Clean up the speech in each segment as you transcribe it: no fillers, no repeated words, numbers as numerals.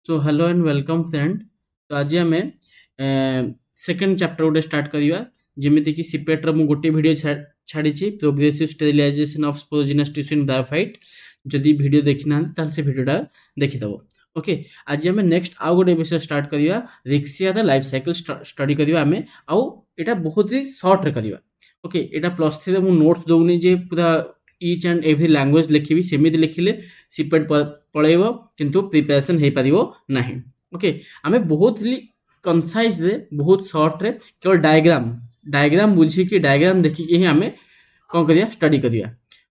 So hello and welcome friend. तो आज आम सेकेंड चैप्टर गोटे स्टार्ट करवा जमीती कि सीपेट्र मु गोटे वीडियो छाड़ी progressive sterilization of sporogenous tissue in bryophyte. जदि वीडियो देखी ना से वीडियोटा देखिदब। ओके, आज आम नेक्स्ट आउ गोटे विषय स्टार्ट करवा रिक्सिया लाइफ साइकिल स्टडी करवा आम आउ एटा बहुत ही सर्ट रे करवा। ओके, एटा प्लस थ्री मु नोट्स दौनी जे पूरा इच एंड एव्री लैंग्वेज लिखी सेमती लिखिले सीपेट पलैब किंतु प्रिपरेशन हो पार ना। ओके, आम बहुत कंसाइज रे बहुत सर्ट रे केवल डायग्राम डायग्राम बुझिकी डायग्राम देखिकी ही आम कौन करिया स्टडी करिया।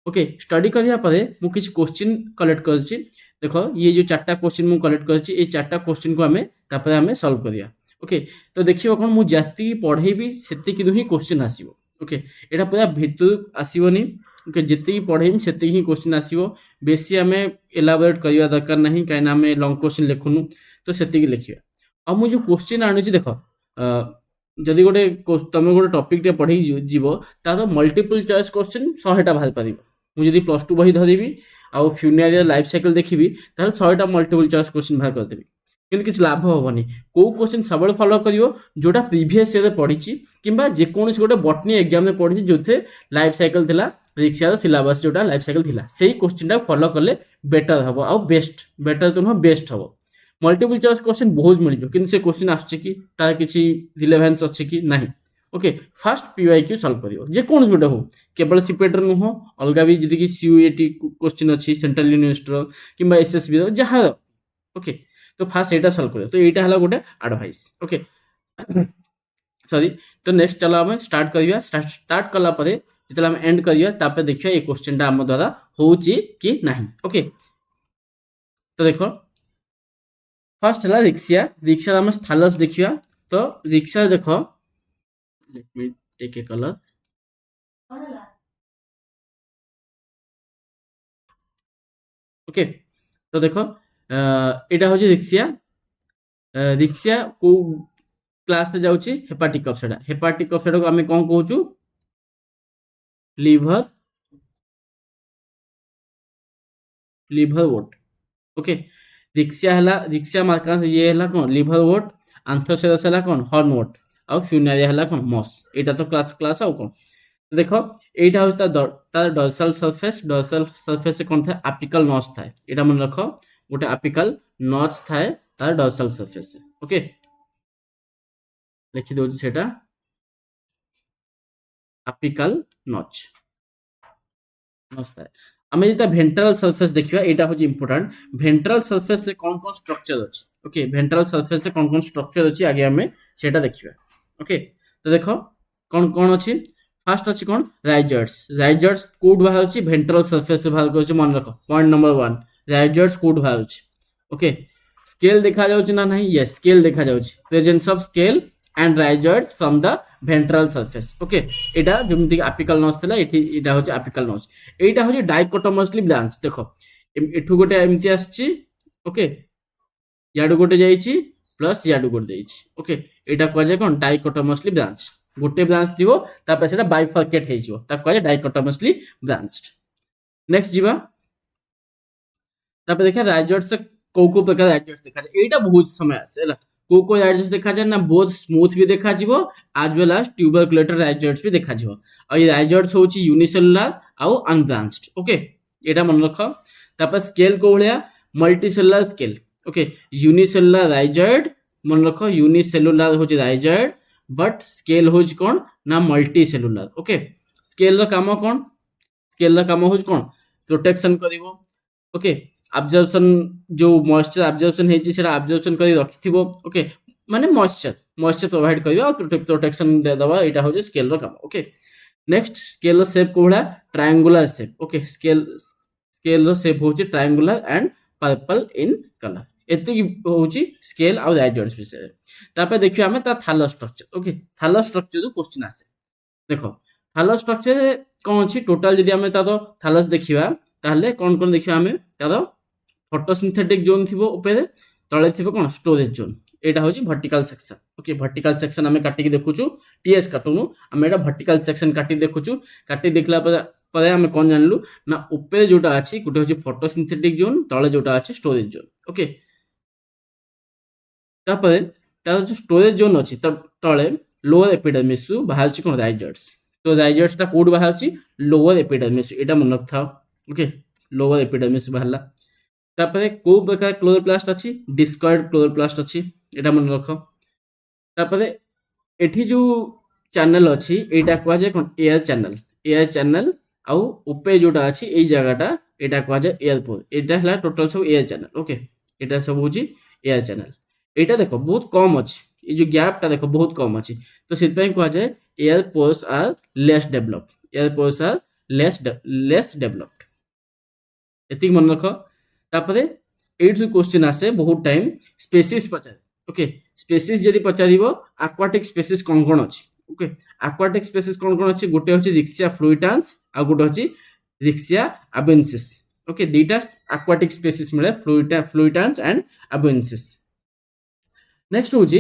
ओके, स्टडी करिया परे मु किछ क्वेश्चन कलेक्ट करछि। देखो ये जो चारटा क्वेश्चन मु कलेक्ट करछि ए चारटा क्वेश्चन को आम तापर आम सॉल्व करिया। ओके, तो देखियो कोन मु जाति पढ़ेबी सेतिकी ही क्वेश्चन आसीबो। ओके, एटा पूरा भितर आसीबोनी। ओके, जितनी पढ़ेबी सेतिकी ही क्वेश्चन आसीबो। बेसी आम एलाबोरेट करवा दरकार नहीं कहीं आम लंग क्वेश्चन लिखुनु। तो सेतिकी लिखिया। अब मुझे क्वेश्चन आणुची देख, जदि गोटे तुम गोटे टॉपिक टे पढ़ी जीव तार मल्टीपल चॉइस क्वेश्चन 100टा बाहर पार। मुझे प्लस टू बही धरबी आउ फ्यूनियर लाइफ साइकिल देखी ताल 100टा मल्टीपल चॉइस क्वेश्चन बाहर करदेवी कि किसी लाभ हेनी। कौ क्वेश्चन सब फॉलो कर जोटा प्रीवियस ईयर पढ़ी कि जेकोसी गोटे बटनी एग्जाम पढ़ी जो थे लाइफ साइकिल थिला रिक्सिया सिलेबस जोटा लाइफ साइकिल थिला सेही क्वेश्चन टा फॉलो कले बेटर हम आउ बेस्ट बेटर तो नुह बेस्ट हम। मल्टीपल चॉइस क्वेश्चन बहुत मिल कि से क्वेश्चन आसुची कि तार किसी रिलेवेंस अच्छी कि नहीं। ओके, फास्ट पीवाईक्यू सॉल्व कर जेकोसी गोटे हो केवल सीपेटर नुह अलग भी जी सीयूएटी क्वेश्चन अच्छी सेंट्रल यूनिवर्सिटी कि एसएसबी जहाँ। ओके, तो फास्ट एटा सॉल्व कर तो यहाँ है गोटे एडवाइस। ओके सॉरी, तो नेक्स्ट चलो आम स्टार्ट करवा। स्टार्ट कला जो आम एंड करवा देखिए ये क्वेश्चन आम द्वारा होची कि नहीं। ओके, तो देख फर्स्ट है रिक्सिया। रिक्सा आम स्थालस देखिया। तो रिक्सा देख, let me take a colour. Okay, तो देख यहाँ हूँ रिक्सिया। रिक्सिया को क्लास से जाऊँगी हेपाटिक कपसेटा। हेपाटिक कपसेटा को आम कौन कहूँ लिभर लिभर वोट। ओके, रिक्सिया है रिक्सिया मार्कांस ये है कौन लिभर वोट। आंथोसेरस है कौन हॉर्न वोट आउ फ्यूनारिया है कौन मॉस। एटा तो क्लास क्लास आउ कौन। तो देखो एटा हूँ तार डॉर्सल सरफेस। डॉर्सल सरफेस से कौन था एपिकल नॉच था। एटा मन रख गोटे एपिकल नॉच थाए तार डॉर्सल सरफेस से। ओके, लिखि दउछि सेटा एपिकल नॉच नॉच थाए। आमे जेता वेंट्रल सरफेस देखिबा एटा होची इंपोर्टेंट। वेंट्रल सरफेस से कौन कौन स्ट्रक्चर अछि। ओके, वेंट्रल सरफेस से कौन कौन स्ट्रक्चर अछि आगे हमें सेटा देखिबा। ओके, तो देखो कौन कौन अछि। फास्ट अछि कौन राइजर्स। राइजर्स कोड बाहर अछि वेंट्रल सरफेस से बाहर करछि मन रखो। पॉइंट नंबर 1 राइजर्स कोड बाहर अछि। ओके, स्केल देखा जाउछि ना नहीं। यस, स्केल देखा जाउछि presence of scale and arises from the ventral surface. Okay, एटा जेमति एपिकल नॉच थिला एठी एटा होछि एपिकल नॉच। एटा होछि डाइकोटोमसली ब्रांच। देखो एठु गोटे एमती आछि। ओके, याडू गोटे जाइछि प्लस याडू गोटे जाइछि। ओके, एटा कहै जाय कोन डाइकोटोमसली ब्रांच। गोटे ब्रांच दिबो तापर सेटा बाइफर्केट हे जिवो ता कहै जाय डाइकोटोमसली ब्रांच्ड। नेक्स्ट जीवा तापर देखा राइजर्स से को प्रकार राइजर्स देखा जाय। एटा बहुत समय आसे हला को राइजर्स देखा जाय ना बहुत स्मूथ भी देखा जिवो आज वेल एज ट्यूबरकुलेटर राइजर्स भी देखा जिवो। आ ये राइजर्स होची यूनिसेलुलर आउ अनब्रांच्ड। ओके, एटा मन रख। तापर स्केल को भलिया मल्टीसेलुलर स्केल। ओके, यूनिसेलुलर राइजर्ड मन रख। यूनिसेलुलर होची राइजर्ड बट स्केल होची कोन ना मल्टीसेलुलर। ओके, स्केल रो काम कोन स्केल रो काम होची कोन प्रोटेक्शन करिवो। ओके, अब्जर्प्शन जो मॉइस्चर अब्जर्प्शन हेची सेटा अब्जर्प्शन करी रखिथिबो। ओके, माने मॉइस्चर प्रोवाइड करियो और प्रोटेक्शन दे दबा एटा हो जे स्केल रो काम। ओके, नेक्स्ट स्केल रो शेप कोला ट्रायंगुलर शेप। ओके, स्केल रो शेप होची triangular and purple in colour. एति होची स्केल और राइजर्स विषय। तापर देखियो हमें ता थालस स्ट्रक्चर। ओके, थालस स्ट्रक्चर जो क्वेश्चन आसे देखो थालस स्ट्रक्चर कौन अच्छी टोटाल जदि आम तार थालस देखा ताहले कौन कौन देखा आम तार फोटोसिंथेटिक जोन थी ऊपर तले थी कौन स्टोरेज जोन। एटा हूँ vertical section. Okay, vertical section आम काटिक देखुचु टीएस काटुनु आम एटा वर्टिकल सेक्शन काटि देखुचु। काटि देखला पर आम कौन जानलु ना ऊपर जोटा अच्छी गोटे हूँ फोटोसिंथेटिक जोन तले जोटा अच्छी स्टोरेज जोन। ओके, ତାପରେ ତାର ଯୋଉ ଷ୍ଟୋରେଜ ଜୋନ୍ ଅଛି ତଳେ ଲୋअर ଏପିଡର୍ମିସ୍ ରୁ ବାହାରୁଛି କ'ଣ ରାଇଜର୍ସ। ତ ରାଇଜର୍ସଟା କୋଉଠୁ ବାହାରୁଛି ଲୋअର ଏପିଡର୍ମିସ୍, ଏଇଟା ମନେ ରଖିଥାଅ। ଓକେ, ଲୋअर ଏପିଡର୍ମିସ୍ ବାହାରିଲା। ତାପରେ କୋଉ ପ୍ରକାର କ୍ଲୋରୋପ୍ଲାଷ୍ଟ ଅଛି ଡିସ୍କଏଡ୍ କ୍ଲୋରୋପ୍ଲାଷ୍ଟ ଅଛି, ଏଇଟା ମନେ ରଖ। ତାପରେ ଏଠି ଯୋଉ ଚ୍ୟାନେଲ ଅଛି ଏଇଟା କୁହାଯାଏ କ'ଣ ଏୟାର ଚ୍ୟାନେଲ। ଏୟାର ଚ୍ୟାନେଲ ଆଉ ଉପରେ ଯୋଉଟା ଅଛି ଏଇ ଜାଗାଟା ଏଇଟା କୁହାଯାଏ ଏୟାର ପୋର୍। ଏଇଟା ହେଲା ଟୋଟାଲ ସବୁ ଏୟାର ଚ୍ୟାନେଲ। ଓକେ, ଏଇଟା ସବୁ ହଉଛି ଏୟାର ଚ୍ୟାନେଲ। ଏଇଟା ଦେଖ ବହୁତ କମ ଅଛି, এই ଯୋଉ ଗ୍ୟାପଟା ଦେଖ ବହୁତ କମ ଅଛି, ତ ସେଥିପାଇଁ କୁହାଯାଏ ଏୟାର ପୋର୍ସ ଆର୍ ଲେସ୍ ଡେଭଲପଡ। ଏୟାର ପୋର୍ସ ଆର୍ ଲେସ୍ ଡେଭଲପଡ, ଏତିକି ମନେ ରଖ। ତାପରେ ଏଇଠୁ କ୍ୱେଶ୍ଚିନ୍ ଆସେ ବହୁତ ଟାଇମ ସ୍ପେସିସ୍ ପଚାରେ। ଓକେ, ସ୍ପେସିସ୍ ଯଦି ପଚାରିବ ଆକ୍ୱାଟିକ୍ ସ୍ପେସିସ୍ କ'ଣ କ'ଣ ଅଛି। ଓକେ, ଆକ୍ୱାଟିକ୍ ସ୍ପେସିସ୍ କ'ଣ କ'ଣ ଅଛି, ଗୋଟେ ହେଉଛି ରିକ୍ସିଆ ଫ୍ଲୁଇଟାନ୍ସ ଆଉ ଗୋଟେ ହେଉଛି ରିକ୍ସିଆ ଆବେନ୍ସିସ୍। ଓକେ, ଦୁଇଟା ଆକ୍ୱାଟିକ୍ ସ୍ପେସିସ୍ ମିଳେ, ଫ୍ଲୁଇଟାନ୍ସ ଆଣ୍ଡ ଆବେନ୍ସିସ୍। नेक्स्ट होची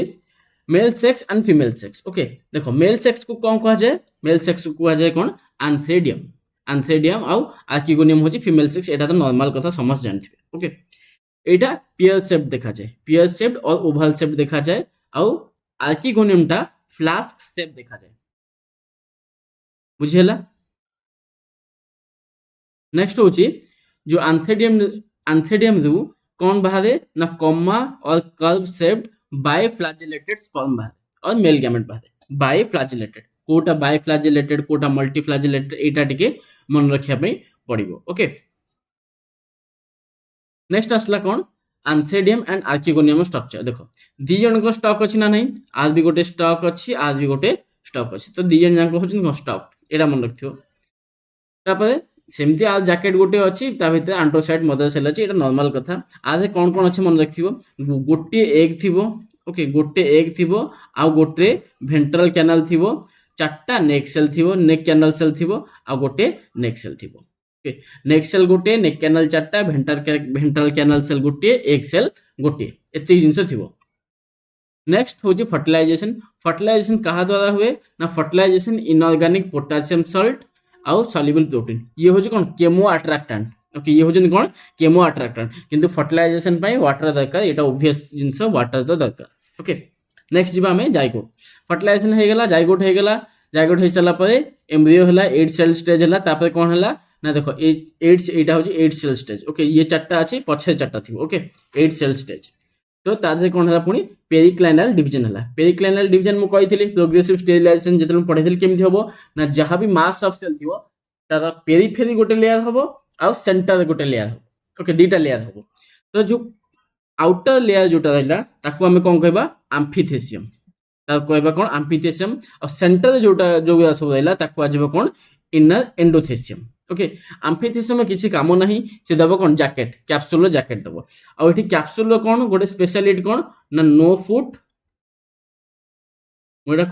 male sex and female sex. Okay, देखो मेल सेक्स को कौन कहा जाए, मेल सेक्स को कहा जाए कौन आंथेडियम। आंथेडियम आउ आर्किगोनियम होची फीमेल सेक्स, एटा तो नॉर्मल कथा समझ जानथिबे। ओके, एटा पियर शेप देखा जाए, पियर शेप और ओवल शेप देखा जाए, आउ आर्किगोनियम टा फ्लास्क शेप देखा जाए। बुझियला। नेक्स्ट होची जो आंथेडियम रु कौन बाहरे ना कॉमा और कर्व शेप्ड बायफ्लैजिलेटेड स्पर्म बाहर और मेल गैमेट बाहर। बायफ्लैजिलेटेड कोटा बायफ्लैजिलेटेड कोटा मल्टीफ्लैजिलेटेड एटा टिके मन रखिया पई पड़िबो। ओके, नेक्स्ट आसला कौन आंथेडियम एंड आर्किगोनियम स्ट्रक्चर। देखो दी जन को स्टॉक अछि ना नहीं, आज भी गोटे स्टॉक अछि, आज भी गोटे स्टॉक अछि, तो दी जन जाको होछन को स्टॉक, एटा मन रखियो। तापरे सेमती आज जैकेट गोटे अच्छी भितर आंट्रोसाइट मदर सेल अच्छी, नॉर्मल कथा। आज कौन कौन अच्छे मन रखियो, गोटे एग थिबो। ओके, गोटे एग थिबो आउ गोटे भेंट्रल कैनाल थिबो, चारटा नेक सेल थिबो, नेक कैनाल सेल थिबो आउ गोटे नेक सेल थिबो। ओके, नेक सेल गोटे, नेक कैनाल चारटा, भेंट्रल कैनाल सेल गोटे, एग सेल गोटे, एतिक जिंस थिबो। नेक्स्ट होची फर्टिलाइजेशन। फर्टिलाइजेशन कहा द्वारा हुए ना फर्टिलाइजेशन इनऑर्गेनिक पोटासियम सॉल्ट आउ सॉल्युबल प्रोटीन, ये होची कोन केमो अट्रैक्टेंट। ओके, ये होची कोन केमो अट्रैक्टेंट, किंतु फर्टिलाइजेशन पई वाटर दरकार, एटा ऑब्वियस जिंस वाटर तो दरकार। ओके, नेक्स्ट जिबा हमें जाइगोट। फर्टिलाइजेशन हे गेला, जाइगोट हे गेला, जाइगोट हे साला परे एम्ब्रियो हला, 8 सेल स्टेज हला, तापर कोन हला ना देखो 8 एटा होची 8 सेल स्टेज। ओके, ये चारटा अछि, पछे चारटा थिबो। ओके, 8 सेल स्टेज, तो तादे कोन हला पुनी पेरिक्लाइनल डिवीजन हला। पेरिक्लाइनल डिवीजन मु कहिथिली प्रोग्रेसिव स्टेरिलाइजेशन जेतल पढैथिली केमथि होबो ना जहां भी मास ऑफ सेल थिबो तार पेरिफेरी गोटे लेयर होबो आउ सेंटर गोटे लेयर होबो। ओके, दीटा लेयर होबो। तो जो आउटर लेयर जोटा रहला ताको हमें कोन कहबा एम्फिथेसियम, ताको कहबा कोन एम्फिथेसियम, और सेंटर जोटा जो सब रहला ताको आजबा कोन इनर एंडोथेसियम। ओके, एम्फिथेसियम में किसी काम नहीं, से दबो कोन जैकेट, कैप्सूल जैकेट दबो। आ एठी कैप्सूल कोन गोटे स्पेशलिटी कोन ना नो फुट, मोटा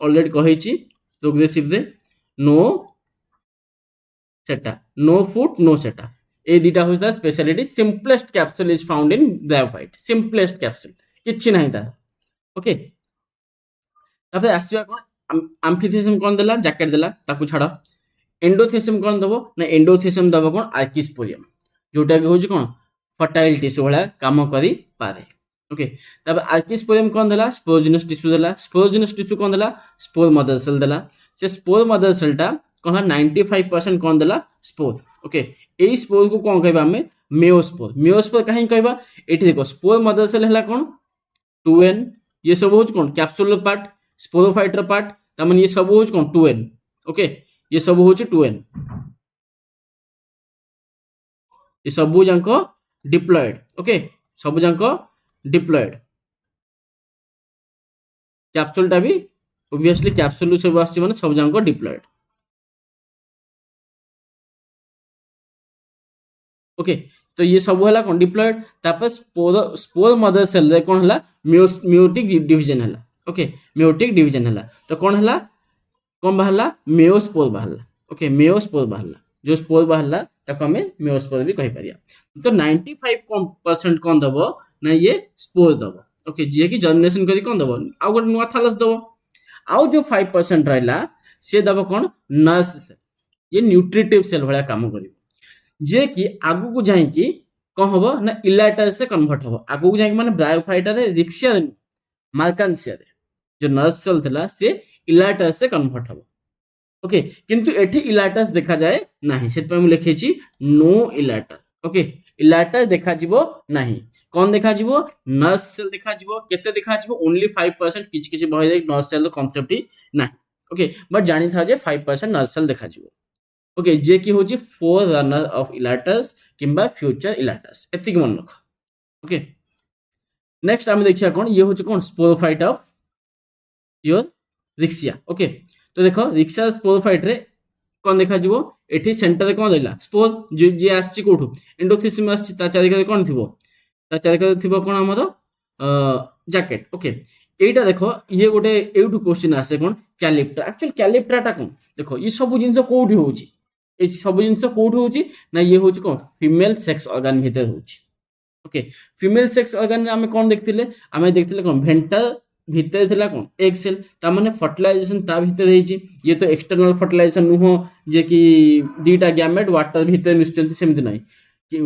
ऑलरेडी कहिची प्रोग्रेसिव रे नो सेटा, नो फुट नो सेटा, ए दीटा होता speciality. Simplest capsule is found in bryophyte, simplest capsule किछि नहीं ता। ओके, तबे आसीबा कोन एम्फिथेसियम कोन देला जैकेट देला ताकू छाड़। एंडोथेसियम कौन दबो ना एंडोथेसियम दबो कौन आर्किस्पोरियम, जोटा कि होची कौन फर्टाइल टिश्यू वाला काम करी पारे। ओके, तब आर्किस्पोरियम कौन देला स्पोरोजिनस टिश्यू देला। स्पोरोजिनस टिश्यू कौन देला स्पोर मदर सेल देला। से स्पोर मदर सेलटा कौन 95% कौन देला स्पोर। ओके, एई स्पोर को कौन कहबा हमें मेयोस्पोर। मेयोस्पोर काहे कहबा, एठी देखो स्पोर मदर सेल हला कौन 2n, ये सब होच कौन कैप्सूलर पार्ट, स्पोरोफाइटर पार्ट, तमन ये सब होच कौन 2n। ओके, ये सब होची 2n, ये सब जांको डिप्लॉयड। ओके, सब जांको डिप्लॉयड। कैप्सूल टा भी ऑब्वियसली कैप्सूल सब आसी माने सब जांको डिप्लॉयड। ओके, तो ये सब हला कोन डिप्लॉयड। तापर स्पोर मदर सेल रे कोन हला मियोटिक डिवीजन हला। ओके, मियोटिक डिवीजन हला, तो कोन हला कोन बाहरला मेयोस्पोर बाहरला। ओके, मेयोस्पोर बाहरला, जो स्पोर बाहरला ताको हमें मेयोस्पोर भी कहि परिया। तो 95% कोन दबो ना ये स्पोर दबो। ओके, जे कि जर्मिनेशन करी कोन दबो आ गोटे नुवा थालस दबो। आउ जो 5% रहला से दबो कोन नर्स सेल, ये न्यूट्रिटिव सेल भलिया काम करिवो, जे कि आगु को जाई कि कोन हबो ना इलाइटर से कन्वर्ट हबो। आगु को जाई माने ब्रायोफाइटा रे रिक्सिया ମାର୍କାନ୍ସିଆ ରେ जो नर्व सेल थिला से इलाटस से कन्वर्ट हबो ओके किंतु एठी इलाटस देखा जाए नाही सेत मैं लिखिछि नो इलाटस ओके इलाटस देखा जिवो नाही कौन देखा जिवो नर्व सेल देखा जिवो केते देखा जिवो ओनली 5% किछ किछ बहि दे नर्व सेल कांसेप्ट ही नाही ओके बट जानि था जे 5% नर्व सेल देखा जिवो ओके जे की होची फोर रनर ऑफ इलाटस किंबा फ्यूचर इलाटस एतिक मन रख ओके नेक्स्ट आम देखिया कोन ये होची कोन sporophyte of your Riccia okay तो देखो रिक्सिया स्पोरोफाइट रे कोन देखा जिवो एठी सेंटर रे कोन देला स्पोर जे आछि कोठु एंडोथेसियम आछि ता चारि करे कोन थिबो ता चारि करे थिबो कोन हमर जैकेट ओके एटा देखो ये गोटे एउटु क्वेश्चन आसे कोन कैलिप्टा एक्चुअली कैलिप्टाटा कोन देखो ये सब जिंस कोठी होची ए सब जिंस कोठी होची ना ये होची कोन फीमेल सेक्स ऑर्गन भीतर होची ओके फीमेल सेक्स ऑर्गन आमे कोन देखथिले आमे देखथिले कोन भेंटल भीतर थिला कोन एग सेल ता माने फर्टिलाइजेशन ता भीतर हेची ये तो एक्सटर्नल फर्टिलाइजेशन नुहो जे कि दीटा गैमेट वाटर भीतर मिसचंती सेमिति नै कि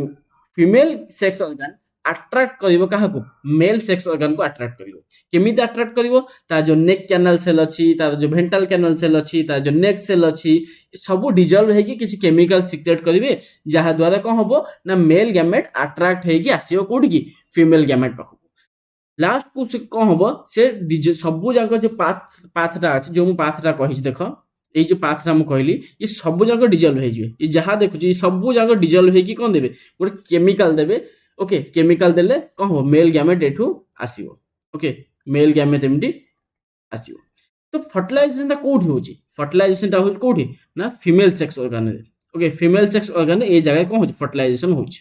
फीमेल सेक्स ऑर्गन अट्रैक्ट करिवो काहाको मेल सेक्स ऑर्गन को अट्रैक्ट करिवो केमिति अट्रैक्ट करिवो ता जो नेक कैनल सेल अछि ता जो भेंटल कैनल सेल अछि ता जो नेक सेल अछि सब डिजॉल्व हे कि किछि केमिकल सिक्रेट करिवे जहा द्वारा कोन हबो ना मेल गैमेट अट्रैक्ट हे कि आसीबो कोठी की फीमेल गैमेट पाखो लास्ट को से कोन हबो से सब जाक जो पाथटा अछि जो मु पाथटा कहिछि देखो ए जो पाथटा मु कहली ये सब जाक डिजॉल्व हे जिवे ये जहा देखु ये सब जाक डिजॉल्व हे कि कोन देबे गोटे केमिकल देबे ओके केमिकल देले कोन हो मेल गैमेट एठू आसीबो ओके मेल गैमेट एमडी आसीबो तो फर्टिलाइजेशन ता कोठी होची फर्टिलाइजेशन ता होची कोठी ना फीमेल सेक्स ऑर्गन रे ओके फीमेल सेक्स ऑर्गन ए जगह कोन होची फर्टिलाइजेशन होची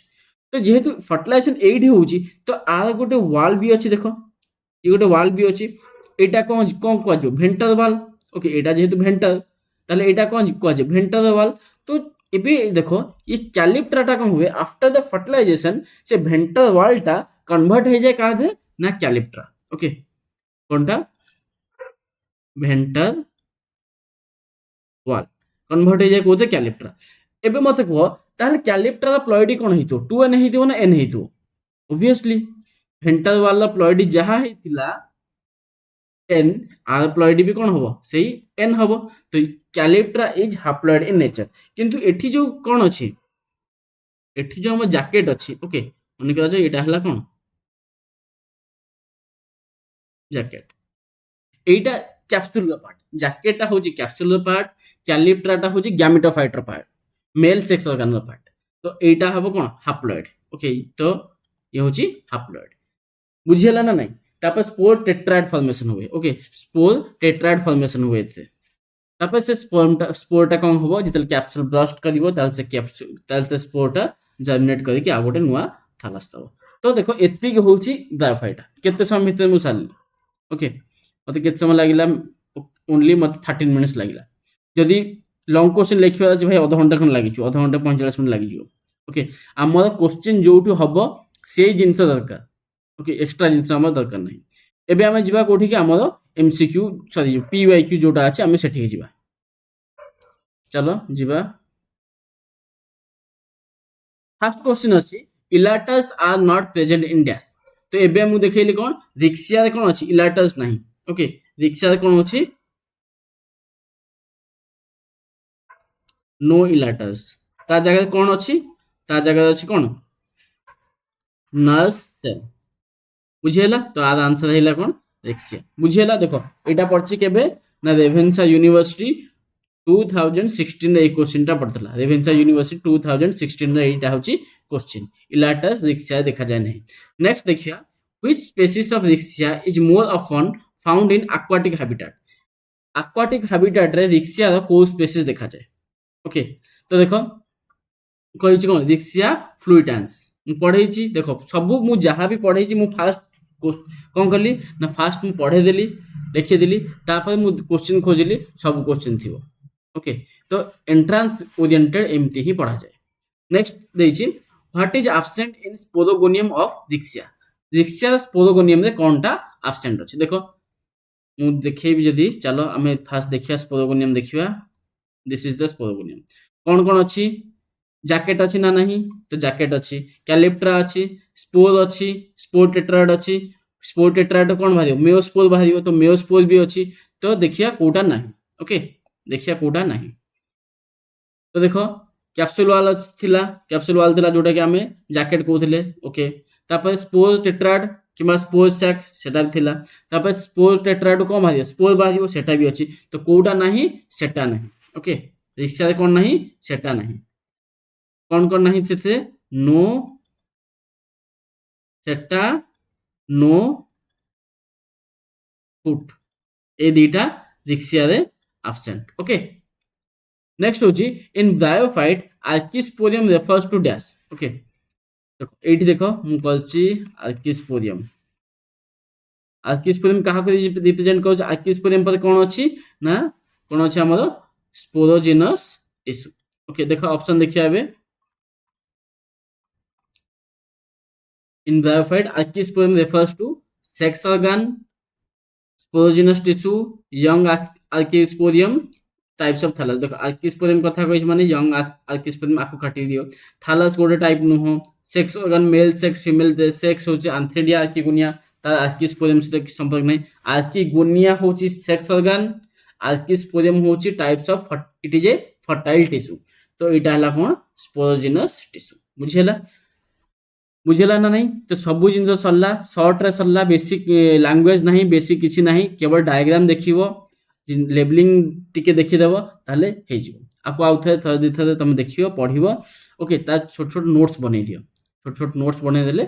तो जेहेतु फर्टिलाइजेशन एठी होची तो आर गोटे वाल भी अछि देखो ये गोटे वाल भी अछि एटा कोन कोन कहजो भेंटर वाल ओके एटा जेहेतु भेंटर ताले एटा कोन कहजो भेंटर वाल तो एबे देखो ये कैलिप्ट्राटा कोन हुए आफ्टर द फर्टिलाइजेशन से भेंटर वालटा कन्वर्ट हे जाय कादे ना कैलिप्ट्रा ओके कोनटा भेंटर वाल कन्वर्ट हे जाय कोते कैलिप्ट्रा एबे मते को ताले कैलिप्ट्रा प्लॉइडी कोन हेतो 2n हेतो ना n हेतो ऑब्वियसली भेंटर वाला प्लॉइडी जहा हेतिला n आर प्लॉइडी भी कोन हबो सेही n हबो तो calyptra is haploid in nature किंतु एठी जो कोन अछि एठी जो हम जैकेट अछि ओके मन करा जो एटा हला कोन जैकेट एटा कैप्सूल पार्ट जैकेटा होची कैप्सूल पार्ट कैलिप्ट्राटा होची गैमेटोफाइटर part male sex organ part तो एटा हबो कोन हैप्लॉइड ओके तो ये होची हैप्लॉइड बुझियला ना नहीं तापर स्पोर टेट्राइड फॉर्मेशन हुए ओके स्पोर टेट्राइड फॉर्मेशन हुए थे तापर से स्पोरटा कोन हबो जितल कैप्सूल ब्लास्ट करिवो ताल से कैप्सूल ताल से स्पोरटा जर्मिनेट करि कि आ गोटे नुवा थालस तब तो देखो एति के होची ब्रायोफाइटा केते समय भीतर मु साली ओके मते केते समय लागिला ओनली मते 13 मिनिट्स लागिला जदी लॉन्ग क्वेश्चन लिखिबा जे भाई आधा घंटा खन लागि छु आधा घंटा 45 मिनिट लागि जिवो ओके हमर क्वेश्चन जोटु हबो सेही जिंस दरकार ओके एक्स्ट्रा जिंस हमर दरकार नै एबे हम जिबा कोठी के हमर एमसीक्यू सॉरी पीवाईक्यू जोटा अछि हम सेठी के जिबा चलो जिबा फर्स्ट क्वेश्चन अछि elaters are not present in dash तो एबे हम देखैली कोन रिक्सिया रे कोन अछि इलाटस नाही ओके रिक्सिया रे कोन अछि नो इलाटस ता जगह कोन अछि ता जगह अछि कोन नर्व सेल बुझियला तो आर आंसर हैला कोन रिक्सिया बुझियला देखो एटा पड़छि केबे ना रेभेन्सा यूनिवर्सिटी 2016 रे क्वेश्चन ता पड़तला रेभेन्सा यूनिवर्सिटी 2016 रे एटा होछि क्वेश्चन इलाटस रिक्सिया देखा जाय नहीं नेक्स्ट देखिया which species of Riccia is more often found in aquatic habitat रे रिक्सिया रो को स्पीशीज देखा जाय ओके तो देखो कहि छी कोन रिक्सिया फ्लुइटान्स पढ़े छी देखो सब मु जहा भी पढ़े छी मु फास्ट कोन करली ना फास्ट मु पढ़े देली लिखि देली तापर मु क्वेश्चन खोजली सब क्वेश्चन थिवो ओके तो एंट्रेंस ओरिएंटेड एमती ही पढ़ा जाए नेक्स्ट देई छी what is absent in sporogonium of Riccia Riccia sporogonium रे कोनटा एब्सेंट अछि देखो मु देखैबी जदी चलो हमें फास्ट देखिया स्पोरोगोनियम देखिबा दिस इज द स्पोरोगोनियम कोन कोन अछि जैकेट अछि ना नहीं तो जैकेट अछि कैलिप्ट्रा अछि स्पोर टेट्राइड अछि स्पोर टेट्राड कौन बाहर मेयोस्पोर बाहर तो मेयोस्पोर भी अच्छी तो देखिए कोटा ना ओके देखिए कोटा ना तो देख कैप्सूल वाल थिला कैप्सूल वाल थिला जोटा कि आमे जैकेट कहउथिले ओके तापर स्पोर टेट्राड किंबा स्पोर सैक सेटा भी थिला तापर स्पोर टेट्राड को बाहर स्पोर बाहर सेटा भी अच्छी तो कोटा नहीं सेटा नहीं ओके रिक्शा कौन नहीं सेटा नहीं कौन कौन नहीं से नो सेटा नो फुट ए दुटा रिक्शा रे एब्सेंट ओके नेक्स्ट होची in bryophyte archesporium refers to dash okay देखो एठी देखो मु कहछि आर्किस्पोरियम आर्किस्पोरियम कहा को रिप्रेजेंट करू आर्किस्पोरियम पर कोन अछि ना कोन अछि हमर स्पोरोजिनस टिश्यू ओके देखो ऑप्शन देखिया एबे in bryophyte archesporium refers to sex organ sporogenous tissue young archesporium types of thallus देखो आर्किस्पोरियम कथा कहि माने यंग आर्किस्पोरियम आकु काटी दियो थैलस गोटे टाइप नुह sex organ male sex female sex होची आंथ्रेडिया आर्किगोनिया तार आर्किस्पोरियम से संपर्क नहीं आर्किगोनिया होची सेक्स ऑर्गन आर्किस्पोरियम होची types of it is a fertile tissue तो इटा हला कोन स्पोरोजिनस टिश्यू बुझेला ना नहीं तो सब जिन सरला सर्ट रे सरला बेसिक लैंग्वेज नहीं बेसिक किसी नहीं केवल डायग्राम देखिवो लेबलिंग टिके देखिदेव ताले हे जिवो आपको आउ थे थर दी थर तुम देखियो पढ़िबो ओके ता छोट छोट नोट्स बनै दियो छोट छोट नोट्स बनै देले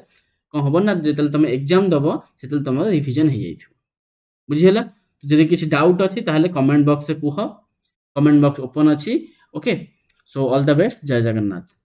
कोन हबो ना जेतल तुम एग्जाम दबो सेतल तुम रिवीजन हे जाइथो बुझियला तो जदि किछि डाउट अछि ताले कमेंट बॉक्स से कुह कमेंट बॉक्स ओपन अछि okay so all the best जय जगन्नाथ।